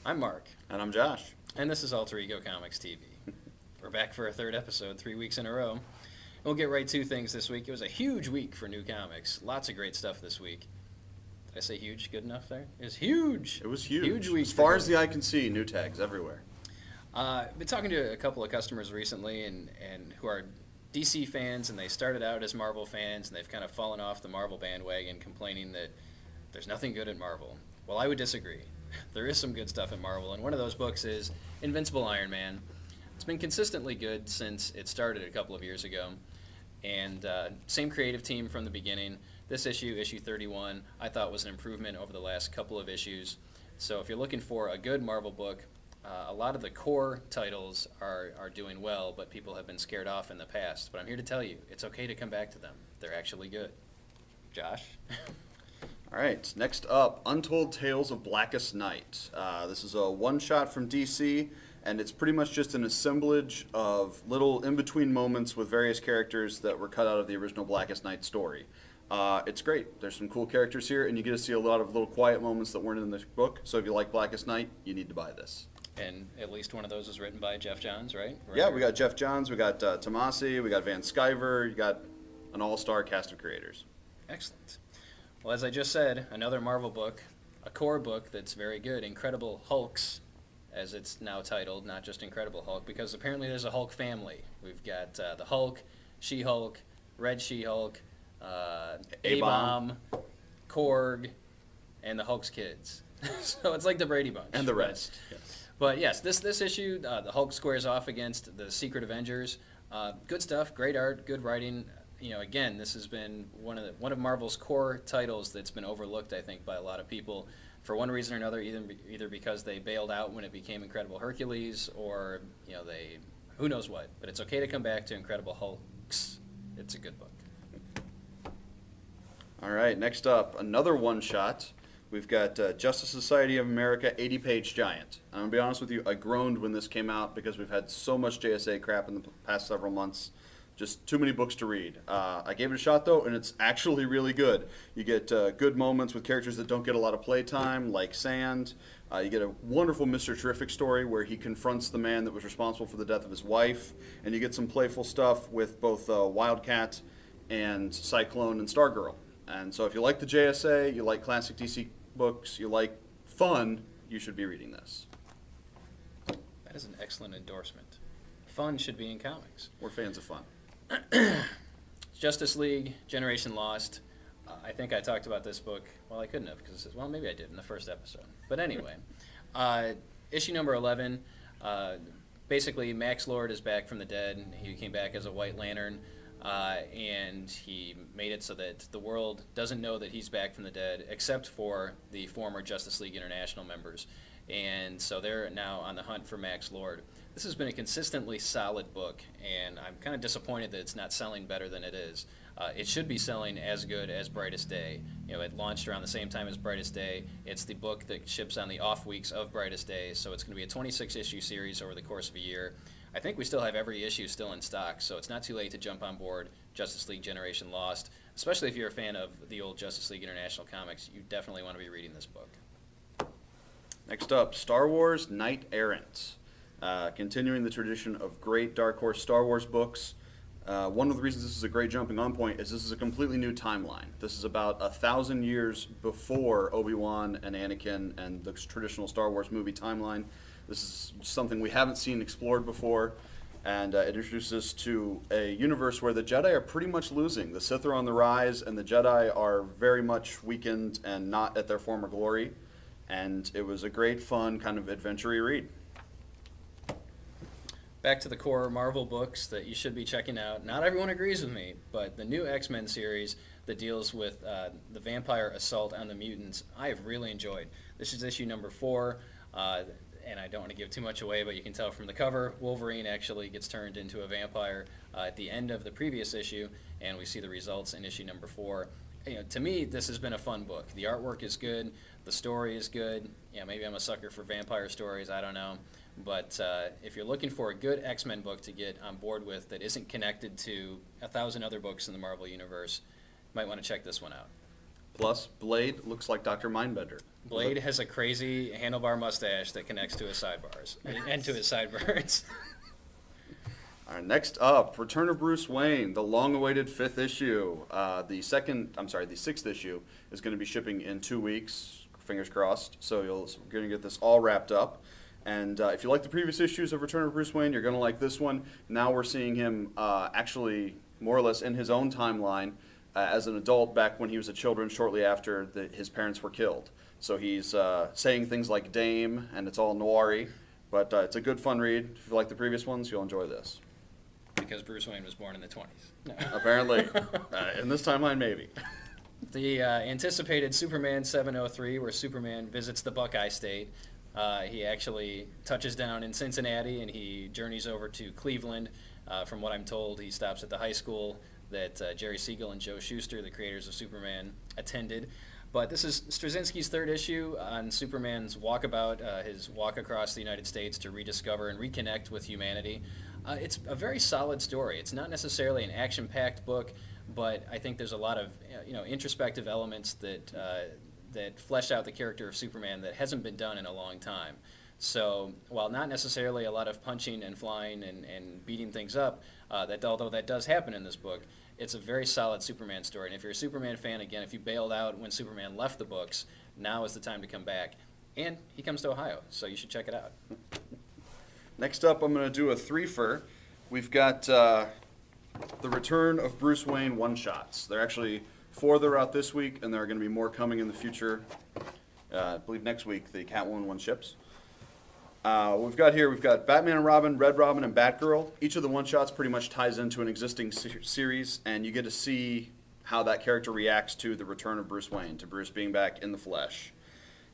I'm Mark, And I'm Josh. and this is Alter Ego Comics TV. We're back for a third episode, 3 weeks in a row. And we'll get right to things this week. It was a huge week for new comics. Lots of great stuff this week. Did I say huge good enough there? It was huge. It was huge. Huge week. As far as the eye can see, new tags everywhere. I've been talking to a couple of customers recently and who are DC fans, and they started out as Marvel fans, and they've kind of fallen off the Marvel bandwagon, complaining that there's nothing good at Marvel. Well, I would disagree. There is some good stuff in Marvel, and one of those books is Invincible Iron Man. It's been consistently good since it started a couple of years ago, and same creative team from the beginning. This issue, issue 31, I thought was an improvement over the last couple of issues. So if you're looking for a good Marvel book, a lot of the core titles are doing well, but people have been scared off in the past. But I'm here to tell you, it's okay to come back to them. They're actually good. Josh? All right, next up, Untold Tales of Blackest Night. This is a one-shot from DC, and it's pretty much just an assemblage of little in-between moments with various characters that were cut out of the original Blackest Night story. It's great. There's some cool characters here, and you get to see a lot of little quiet moments that weren't in this book. So if you like Blackest Night, you need to buy this. And at least one of those was written by Jeff Johns, right? Yeah, we got Jeff Johns, we got Tomasi, we got Van Sciver, you got an all-star cast of creators. Excellent. Well, as I just said, another Marvel book, a core book that's very good, Incredible Hulks, as it's now titled, not just Incredible Hulk, because apparently there's a Hulk family. We've got the Hulk, She-Hulk, Red She-Hulk, A-Bomb, Korg, and the Hulk's kids. So it's like the Brady Bunch. And the rest. Yes. But yes, this issue, the Hulk squares off against the Secret Avengers. Good stuff, great art, good writing. You know, again, this has been one of Marvel's core titles that's been overlooked, I think, by a lot of people for one reason or another, either because they bailed out when it became Incredible Hercules, or they who knows what. But it's okay to come back to Incredible Hulks. It's a good book. All right, next up, another one-shot. We've got Justice Society of America 80-page giant. I'm going to be honest with you, I groaned when this came out because we've had so much JSA crap in the past several months. Just too many books to read. I gave it a shot, though, and it's actually really good. You get good moments with characters that don't get a lot of playtime, like Sand. You get a wonderful Mr. Terrific story where he confronts the man that was responsible for the death of his wife. And you get some playful stuff with both Wildcat and Cyclone and Stargirl. And so if you like the JSA, you like classic DC books, you like fun, you should be reading this. That is an excellent endorsement. Fun should be in comics. We're fans of fun. Justice League, Generation Lost. I think I talked about this book. Well, I couldn't have, because maybe I did in the first episode. But anyway, issue number 11. Basically, Max Lord is back from the dead. He came back as a White Lantern, and he made it so that the world doesn't know that he's back from the dead, except for the former Justice League International members. And so they're now on the hunt for Max Lord. This has been a consistently solid book, and I'm kind of disappointed that it's not selling better than it is. It should be selling as good as Brightest Day. It launched around the same time as Brightest Day. It's the book that ships on the off weeks of Brightest Day, so it's going to be a 26-issue series over the course of a year. I think we still have every issue still in stock, so it's not too late to jump on board Justice League Generation Lost, especially if you're a fan of the old Justice League International comics. You definitely want to be reading this book. Next up, Star Wars Knight Errant. Continuing the tradition of great Dark Horse Star Wars books. One of the reasons this is a great jumping on point is this is a completely new timeline. This is about 1,000 years before Obi-Wan and Anakin and the traditional Star Wars movie timeline. This is something we haven't seen explored before, and it introduces us to a universe where the Jedi are pretty much losing. The Sith are on the rise, and the Jedi are very much weakened and not at their former glory. And it was a great, fun, kind of adventure-y read. Back to the core Marvel books that you should be checking out. Not everyone agrees with me, but the new X-Men series that deals with the vampire assault on the mutants, I have really enjoyed. This is issue number 4, and I don't want to give too much away, but you can tell from the cover, Wolverine actually gets turned into a vampire at the end of the previous issue, and we see the results in issue number 4. To me, this has been a fun book. The artwork is good, the story is good. Maybe I'm a sucker for vampire stories, I don't know. But if you're looking for a good X-Men book to get on board with that isn't connected to 1,000 other books in the Marvel Universe, you might want to check this one out. Plus, Blade looks like Dr. Mindbender. Blade has a crazy handlebar mustache that connects to his sidebars and to his sideburns. All right, next up, Return of Bruce Wayne, the long-awaited 5th issue. The 6th issue is going to be shipping in 2 weeks, fingers crossed. So we're going to get this all wrapped up. And if you like the previous issues of Return of Bruce Wayne, you're going to like this one. Now we're seeing him actually more or less in his own timeline as an adult back when he was a children shortly after his parents were killed. So he's saying things like Dame, and it's all noir-y. But it's a good, fun read. If you like the previous ones, you'll enjoy this. Because Bruce Wayne was born in the 20s. No. Apparently. In this timeline, maybe. The anticipated Superman 703, where Superman visits the Buckeye State. He actually touches down in Cincinnati, and he journeys over to Cleveland. From what I'm told, he stops at the high school that Jerry Siegel and Joe Shuster, the creators of Superman, attended. But this is Straczynski's 3rd issue on Superman's walkabout, his walk across the United States to rediscover and reconnect with humanity. It's a very solid story. It's not necessarily an action-packed book, but I think there's a lot of introspective elements that flesh out the character of Superman that hasn't been done in a long time. So while not necessarily a lot of punching and flying and beating things up, although that does happen in this book, it's a very solid Superman story. And if you're a Superman fan, again, if you bailed out when Superman left the books, now is the time to come back. And he comes to Ohio, so you should check it out. Next up, I'm going to do a threefer. We've got the Return of Bruce Wayne one-shots. They're actually 4 that are out this week, and there are going to be more coming in the future. I believe next week the Catwoman one ships. We've got Batman and Robin, Red Robin, and Batgirl. Each of the one-shots pretty much ties into an existing series, and you get to see how that character reacts to the return of Bruce Wayne, to Bruce being back in the flesh.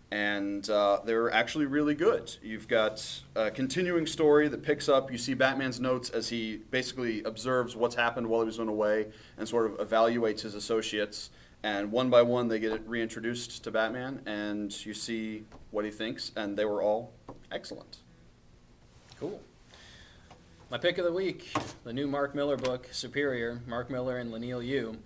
And they're actually really good. You've got a continuing story that picks up. You see Batman's notes as he basically observes what's happened while he was away and sort of evaluates his associates. And one by one, they get reintroduced to Batman, and you see what he thinks, and they were all excellent. Cool. My pick of the week, the new Mark Miller book, Superior, Mark Miller and Lanil Yu.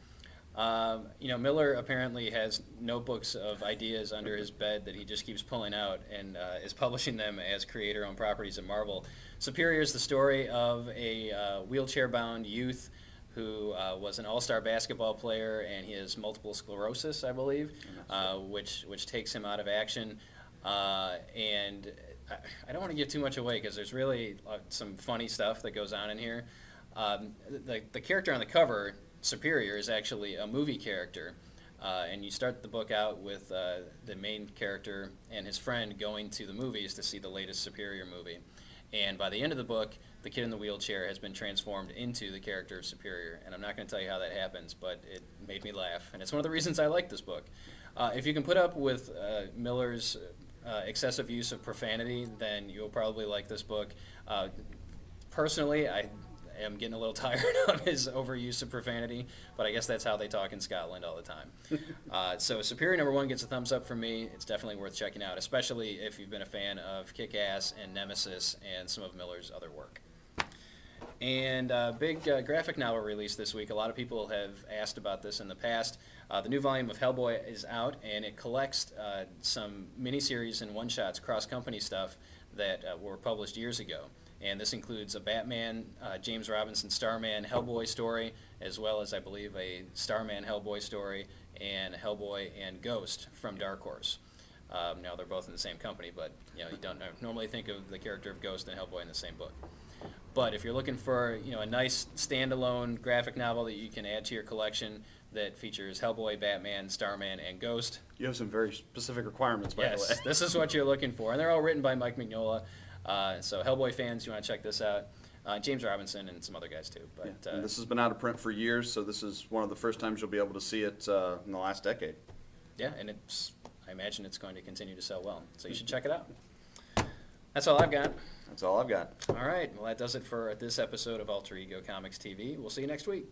Miller apparently has notebooks of ideas under his bed that he just keeps pulling out and is publishing them as creator-owned properties at Marvel. Superior is the story of a wheelchair-bound youth who was an all-star basketball player, and he has multiple sclerosis, I believe, which takes him out of action. And I don't want to give too much away because there's really some funny stuff that goes on in here. The character on the cover, Superior, is actually a movie character, and you start the book out with the main character and his friend going to the movies to see the latest Superior movie. And by the end of the book, the kid in the wheelchair has been transformed into the character of Superior. And I'm not going to tell you how that happens, but it made me laugh. And it's one of the reasons I like this book. If you can put up with Miller's excessive use of profanity, then you'll probably like this book. Personally, I am getting a little tired of his overuse of profanity, but I guess that's how they talk in Scotland all the time. So Superior #1 gets a thumbs up from me. It's definitely worth checking out, especially if you've been a fan of Kick-Ass and Nemesis and some of Miller's other work. And big graphic novel release this week. A lot of people have asked about this in the past. The new volume of Hellboy is out, and it collects some miniseries and one-shots, cross-company stuff that were published years ago. And this includes a Batman, James Robinson Starman Hellboy story, as well as, I believe, a Starman Hellboy story, and Hellboy and Ghost from Dark Horse. Now, they're both in the same company, but you don't normally think of the character of Ghost and Hellboy in the same book. But if you're looking for a nice standalone graphic novel that you can add to your collection that features Hellboy, Batman, Starman, and Ghost. You have some very specific requirements, by the way. Yes, this is what you're looking for. And they're all written by Mike Mignola. So Hellboy fans, you want to check this out. James Robinson and some other guys too. But and this has been out of print for years, so this is one of the first times you'll be able to see it in the last decade. Yeah, and I imagine it's going to continue to sell well. So you should check it out. That's all I've got. That's all I've got. All right. Well, that does it for this episode of Alter Ego Comics TV. We'll see you next week.